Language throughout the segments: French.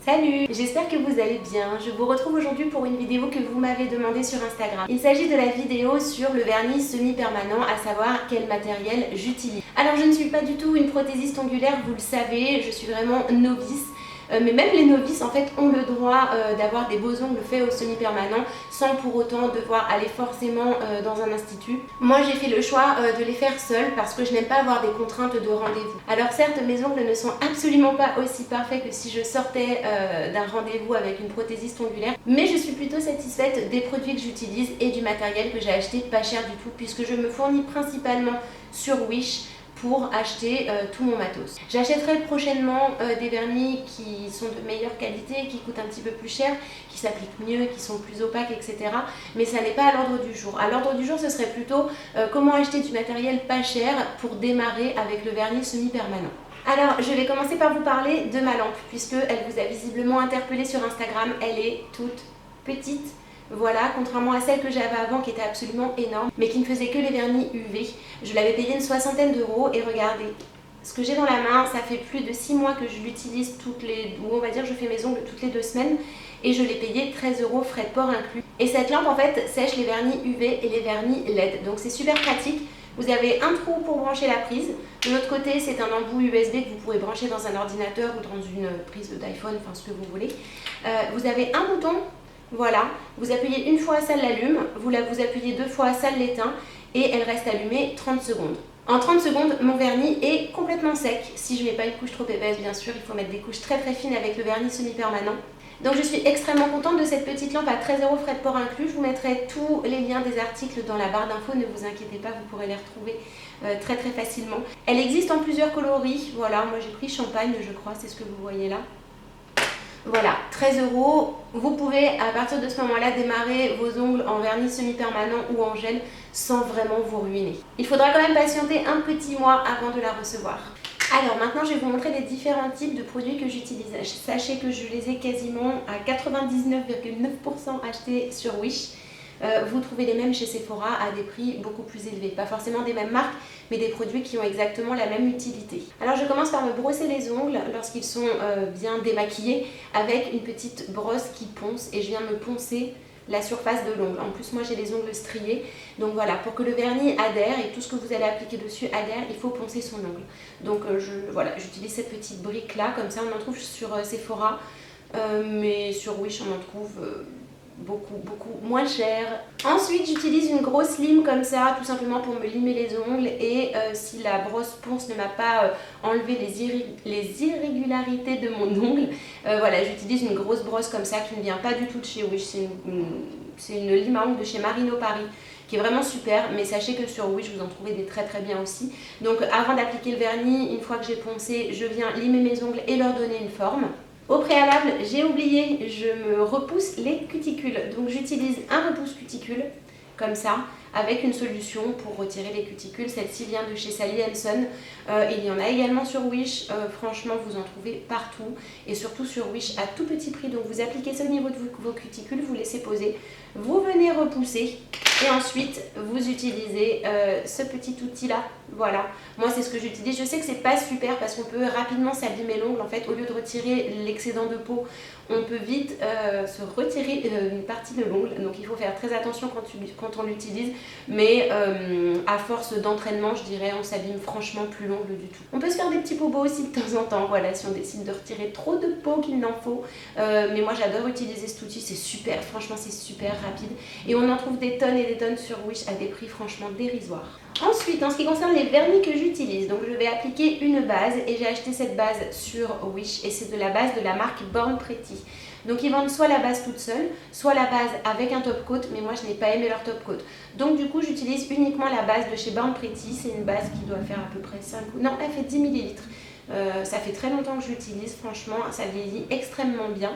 Salut, j'espère que vous allez bien. Je vous retrouve aujourd'hui pour une vidéo que vous m'avez demandé sur Instagram. Il s'agit de la vidéo sur le vernis semi-permanent, à savoir quel matériel j'utilise. Alors je ne suis pas du tout une prothésiste ongulaire, vous le savez, je suis vraiment novice. Mais même les novices en fait ont le droit d'avoir des beaux ongles faits au semi-permanent sans pour autant devoir aller forcément dans un institut. Moi j'ai fait le choix de les faire seule parce que je n'aime pas avoir des contraintes de rendez-vous. Alors certes mes ongles ne sont absolument pas aussi parfaits que si je sortais d'un rendez-vous avec une prothésiste ongulaire, mais je suis plutôt satisfaite des produits que j'utilise et du matériel que j'ai acheté pas cher du tout puisque je me fournis principalement sur Wish pour acheter tout mon matos. J'achèterai prochainement des vernis qui sont de meilleure qualité, qui coûtent un petit peu plus cher, qui s'appliquent mieux, qui sont plus opaques, etc. Mais ça n'est pas à l'ordre du jour. À l'ordre du jour, ce serait plutôt comment acheter du matériel pas cher pour démarrer avec le vernis semi-permanent. Alors, je vais commencer par vous parler de ma lampe, puisqu'elle vous a visiblement interpellé sur Instagram. Elle est toute petite. Voilà, contrairement à celle que j'avais avant qui était absolument énorme, mais qui ne faisait que les vernis UV. Je l'avais payé une soixantaine d'euros et regardez, ce que j'ai dans la main, ça fait plus de 6 mois que je l'utilise ou on va dire je fais mes ongles toutes les 2 semaines et je l'ai payé 13 euros frais de port inclus. Et cette lampe en fait sèche les vernis UV et les vernis LED, donc c'est super pratique. Vous avez un trou pour brancher la prise, de l'autre côté c'est un embout USB que vous pourrez brancher dans un ordinateur ou dans une prise d'iPhone, enfin ce que vous voulez. Vous avez un bouton. Voilà, vous appuyez une fois, ça l'allume, vous appuyez 2 fois, ça l'éteint et elle reste allumée 30 secondes. En 30 secondes, mon vernis est complètement sec. Si je ne mets pas une couche trop épaisse, bien sûr, il faut mettre des couches très fines avec le vernis semi-permanent. Donc je suis extrêmement contente de cette petite lampe à 13 euros frais de port inclus. Je vous mettrai tous les liens des articles dans la barre d'infos, ne vous inquiétez pas, vous pourrez les retrouver très facilement. Elle existe en plusieurs coloris, voilà, moi j'ai pris champagne je crois, c'est ce que vous voyez là. Voilà, 13 euros. Vous pouvez à partir de ce moment-là démarrer vos ongles en vernis semi-permanent ou en gel sans vraiment vous ruiner. Il faudra quand même patienter un petit mois avant de la recevoir. Alors maintenant je vais vous montrer les différents types de produits que j'utilise. Sachez que je les ai quasiment à 99,9% achetés sur Wish. Vous trouvez les mêmes chez Sephora à des prix beaucoup plus élevés. Pas forcément des mêmes marques, mais des produits qui ont exactement la même utilité. Alors je commence par me brosser les ongles lorsqu'ils sont bien démaquillés avec une petite brosse qui ponce et je viens me poncer la surface de l'ongle. En plus moi j'ai les ongles striés, donc voilà, pour que le vernis adhère et tout ce que vous allez appliquer dessus adhère, il faut poncer son ongle. Donc voilà, j'utilise cette petite brique là, comme ça on en trouve sur Sephora, mais sur Wish on en trouve beaucoup moins cher. Ensuite j'utilise une grosse lime comme ça tout simplement pour me limer les ongles et si la brosse ponce ne m'a pas enlevé les irrégularités de mon ongle, voilà, j'utilise une grosse brosse comme ça qui ne vient pas du tout de chez Wish, c'est une lime à ongles de chez Marino Paris qui est vraiment super, mais sachez que sur Wish vous en trouvez des très bien aussi. Donc avant d'appliquer le vernis, une fois que j'ai poncé, je viens limer mes ongles et leur donner une forme. Au préalable, j'ai oublié, je me repousse les cuticules. Donc j'utilise un repousse cuticule, comme ça, avec une solution pour retirer les cuticules. Celle-ci vient de chez Sally Hansen. Il y en a également sur Wish. Franchement, vous en trouvez partout. Et surtout sur Wish à tout petit prix. Donc vous appliquez ça au niveau de vos cuticules, vous laissez poser. Vous venez repousser. Et ensuite, vous utilisez ce petit outil-là. Voilà, moi c'est ce que j'utilise. Je sais que c'est pas super parce qu'on peut rapidement s'abîmer l'ongle. En fait, au lieu de retirer l'excédent de peau, on peut vite se retirer une partie de l'ongle. Donc il faut faire très attention quand on l'utilise. Mais à force d'entraînement, je dirais, on s'abîme franchement plus l'ongle du tout. On peut se faire des petits bobos aussi de temps en temps, voilà, si on décide de retirer trop de peau qu'il n'en faut. Mais moi j'adore utiliser cet outil, c'est super, franchement c'est super rapide. Et on en trouve des tonnes et des tonnes sur Wish à des prix franchement dérisoires. Ensuite, en ce qui concerne les vernis que j'utilise, donc je vais appliquer une base et j'ai acheté cette base sur Wish et c'est de la base de la marque Born Pretty. Donc ils vendent soit la base toute seule, soit la base avec un top coat, mais moi je n'ai pas aimé leur top coat. Donc du coup j'utilise uniquement la base de chez Born Pretty, c'est une base qui doit faire à peu près 5 ou... Non, elle fait 10 ml. Ça fait très longtemps que je l'utilise, franchement, ça vieillit extrêmement bien.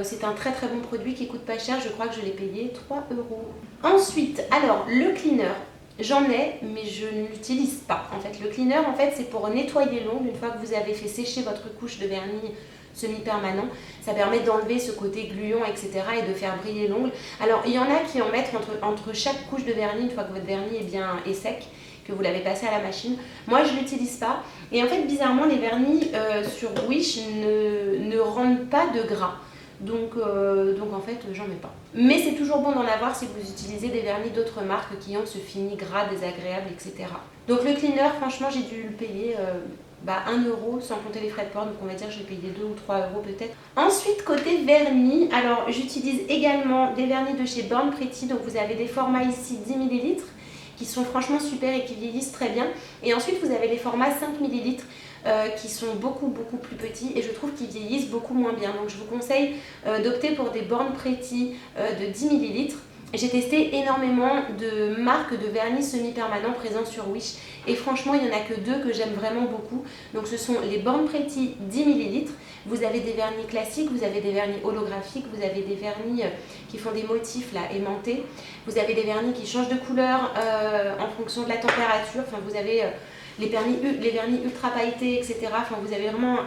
C'est un très bon produit qui coûte pas cher, je crois que je l'ai payé 3 euros. Ensuite, alors le cleaner, j'en ai mais je ne l'utilise pas. En fait, le cleaner, en fait, c'est pour nettoyer l'ongle une fois que vous avez fait sécher votre couche de vernis semi-permanent. Ça permet d'enlever ce côté gluant, etc. et de faire briller l'ongle. Alors, il y en a qui en mettent entre chaque couche de vernis, une fois que votre vernis est sec, que vous l'avez passé à la machine. Moi je l'utilise pas et en fait bizarrement les vernis sur Wish ne rendent pas de gras. Donc en fait j'en mets pas. Mais c'est toujours bon d'en avoir si vous utilisez des vernis d'autres marques qui ont ce fini gras désagréable, etc. Donc le cleaner, franchement j'ai dû le payer 1 euro sans compter les frais de port, donc on va dire que j'ai payé 2 ou 3 euros peut-être. Ensuite côté vernis, alors j'utilise également des vernis de chez Born Pretty, donc vous avez des formats ici 10 ml qui sont franchement super et qui vieillissent très bien. Et ensuite vous avez les formats 5 ml qui sont beaucoup plus petits et je trouve qu'ils vieillissent beaucoup moins bien. Donc je vous conseille d'opter pour des Born Pretty de 10 ml. J'ai testé énormément de marques de vernis semi-permanent présents sur Wish et franchement il n'y en a que 2 que j'aime vraiment beaucoup. Donc ce sont les Born Pretty 10 ml. Vous avez des vernis classiques, vous avez des vernis holographiques, vous avez des vernis qui font des motifs là aimantés. Vous avez des vernis qui changent de couleur en fonction de la température. Enfin vous avez les vernis ultra pailletés, etc. Enfin vous avez vraiment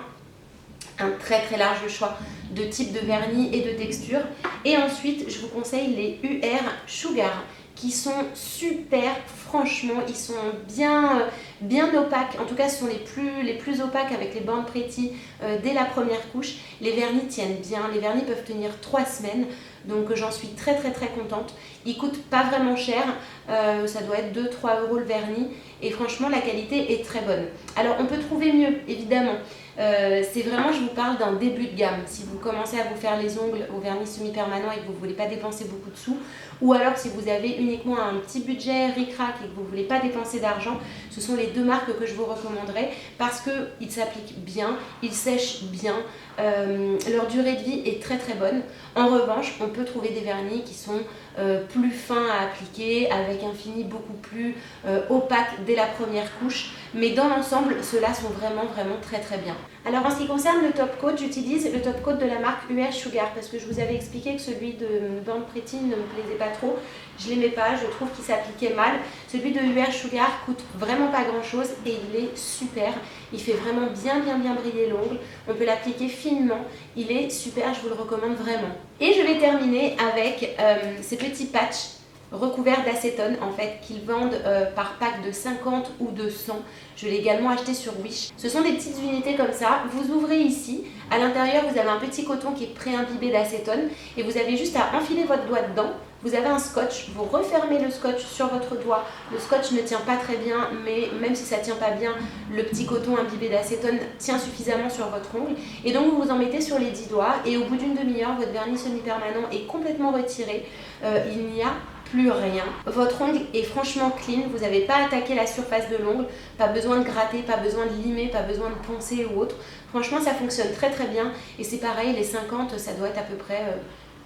un très large choix de type de vernis et de texture. Et ensuite je vous conseille les UR Sugar qui sont super, franchement ils sont bien opaques, en tout cas ce sont les plus opaques avec les Born Pretty dès la première couche. Les vernis tiennent bien, les vernis peuvent tenir 3 semaines, donc j'en suis très contente. Ils coûtent pas vraiment cher, ça doit être 2-3 euros le vernis et franchement la qualité est très bonne. Alors on peut trouver mieux évidemment. C'est vraiment, je vous parle d'un début de gamme. Si vous commencez à vous faire les ongles au vernis semi-permanent et que vous ne voulez pas dépenser beaucoup de sous, ou alors si vous avez uniquement un petit budget ric-rac et que vous ne voulez pas dépenser d'argent, ce sont les 2 marques que je vous recommanderais parce qu'ils s'appliquent bien, ils sèchent bien, leur durée de vie est très bonne. En revanche, on peut trouver des vernis qui sont plus fins à appliquer, avec un fini beaucoup plus opaque dès la première couche, mais dans l'ensemble, ceux-là sont vraiment très bien. Alors en ce qui concerne le top coat, j'utilise le top coat de la marque UR Sugar parce que je vous avais expliqué que celui de Born Pretty ne me plaisait pas trop. Je l'aimais pas, je trouve qu'il s'appliquait mal. Celui de UR Sugar coûte vraiment pas grand chose et il est super. Il fait vraiment bien briller l'ongle. On peut l'appliquer finement. Il est super, je vous le recommande vraiment. Et je vais terminer avec ces petits patchs recouverts d'acétone en fait qu'ils vendent par pack de 50 ou de 100. Je l'ai également acheté sur Wish. Ce sont des petites unités comme ça. Vous ouvrez ici. À l'intérieur, vous avez un petit coton qui est pré-imbibé d'acétone et vous avez juste à enfiler votre doigt dedans. Vous avez un scotch, vous refermez le scotch sur votre doigt. Le scotch ne tient pas très bien, mais même si ça ne tient pas bien, le petit coton imbibé d'acétone tient suffisamment sur votre ongle. Et donc vous vous en mettez sur les 10 doigts et au bout d'une demi-heure, votre vernis semi-permanent est complètement retiré. Il n'y a plus rien. Votre ongle est franchement clean, vous n'avez pas attaqué la surface de l'ongle, pas besoin de gratter, pas besoin de limer, pas besoin de poncer ou autre. Franchement ça fonctionne très bien et c'est pareil, les 50 ça doit être à peu près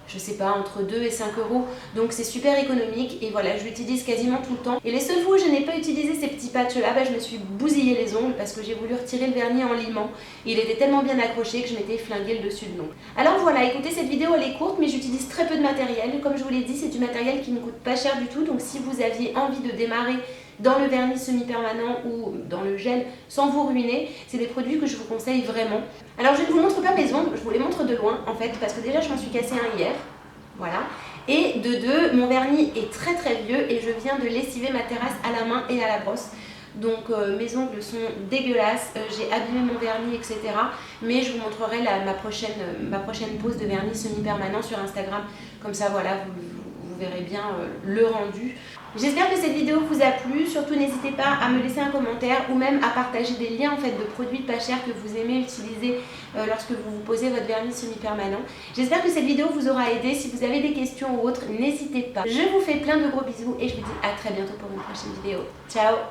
je sais pas, entre 2 et 5 euros. Donc c'est super économique et voilà, je l'utilise quasiment tout le temps. Et les seules fois où je n'ai pas utilisé ces petits patchs là, je me suis bousillé les ongles parce que j'ai voulu retirer le vernis en limant. Et il était tellement bien accroché que je m'étais flingué le dessus de l'ongle. Alors voilà, écoutez, cette vidéo elle est courte mais j'utilise très peu de matériel. Comme je vous l'ai dit, c'est du matériel qui ne coûte pas cher du tout. Donc si vous aviez envie de démarrer dans le vernis semi-permanent ou dans le gel sans vous ruiner, c'est des produits que je vous conseille vraiment. Alors je ne vous montre pas mes ongles, je vous les montre de loin en fait parce que déjà je m'en suis cassé un hier, voilà. Et de 2, mon vernis est très vieux et je viens de lessiver ma terrasse à la main et à la brosse. Donc mes ongles sont dégueulasses, j'ai abîmé mon vernis, etc. Mais je vous montrerai ma prochaine pose de vernis semi-permanent sur Instagram. Comme ça, voilà, vous verrez bien le rendu. J'espère que cette vidéo vous a plu. Surtout, n'hésitez pas à me laisser un commentaire ou même à partager des liens en fait, de produits pas chers que vous aimez utiliser lorsque vous vous posez votre vernis semi-permanent. J'espère que cette vidéo vous aura aidé. Si vous avez des questions ou autres, n'hésitez pas. Je vous fais plein de gros bisous et je vous dis à très bientôt pour une prochaine vidéo. Ciao!